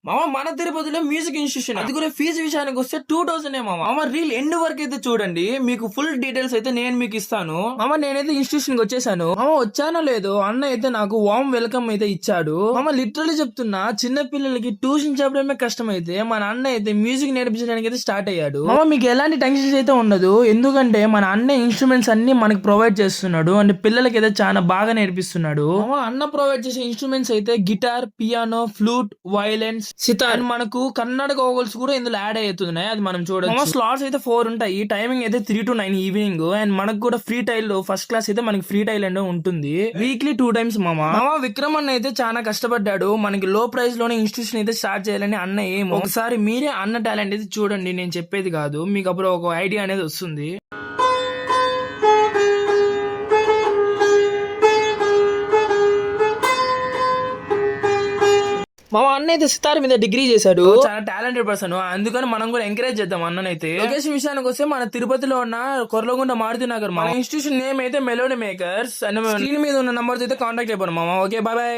మామ మన తిరుపతిలో మ్యూజిక్ ఇన్స్టిట్యూషన్, అది కూడా ఫీజు విషయానికి వస్తే 2000 మామ రీల్ ఎండ్ వరకు అయితే చూడండి, మీకు ఫుల్ డీటెయిల్స్ అయితే నేను మీకు ఇస్తాను. మామ నేనైతే ఇన్స్టిట్యూషన్ కి వచ్చేసాను. మామ వచ్చానో లేదో అన్న అయితే నాకు వామ్ వెల్కమ్ అయితే ఇచ్చాడు. మామ లిటరల్లీ చెప్తున్నా, చిన్న పిల్లలకి ట్యూషన్ చెప్పడమే కష్టమైతే మన అన్న అయితే మ్యూజిక్ నేర్పించడానికి అయితే స్టార్ట్ అయ్యాడు. మామ మీకు ఎలాంటి టెన్షన్స్ అయితే ఉండదు, ఎందుకంటే మన అన్న ఇన్స్ట్రుమెంట్స్ అన్ని మనకి ప్రొవైడ్ చేస్తున్నాడు అండ్ పిల్లలకి అయితే చాలా బాగా నేర్పిస్తున్నాడు. మామ అన్న ప్రొవైడ్ చేసే ఇన్స్ట్రుమెంట్స్ అయితే guitar, piano, flute, violins, sitar, మనకు కర్ణాటక వోకల్స్ కూడా ఇందులో యాడ్ అవుతున్నాయి, అది మనం చూడొచ్చు. స్లాట్స్ అయితే 4 ఉంటాయి, టైమింగ్ అయితే 3 to 9 ఈవినింగ్. అండ్ మనకు కూడా ఫ్రీ టైల్ ఫస్ట్ క్లాస్ అయితే మనకి ఫ్రీ టైల్ అండ్ ఉంటుంది, వీక్లీ 2 times. మామ విక్రమ్ అన్న అయితే చాలా కష్టపడ్డాడు, మనకి లో ప్రైస్ లోనే ఇన్స్టిట్యూషన్ అయితే స్టార్ట్ చేయాలని అన్న ఏమో. ఒకసారి మీరే అన్న టాలెంట్ అయితే చూడండి, నేను చెప్పేది కాదు, మీకు అప్పుడు ఒక ఐడియా అనేది వస్తుంది. మా అన్న అయితే సితార్ మీద డిగ్రీ చేశాడు, చాలా టాలెంటెడ్ పర్సన్, అందుకని మనం కూడా ఎంకరేజ్ చేద్దాం అన్ననైతే. లొకేషన్ విషయానికి వస్తే మన తిరుపతిలో ఉన్న కొర్లగుండ మారుతి నగర్. మన ఇన్స్టిట్యూషన్ నేమ్ అయితే మెలోడీ మేకర్స్, అండ్ స్క్రీన్ మీద ఉన్న నంబర్ అయితే కాంటాక్ట్ అయిపోను మామ. Okay, bye bye.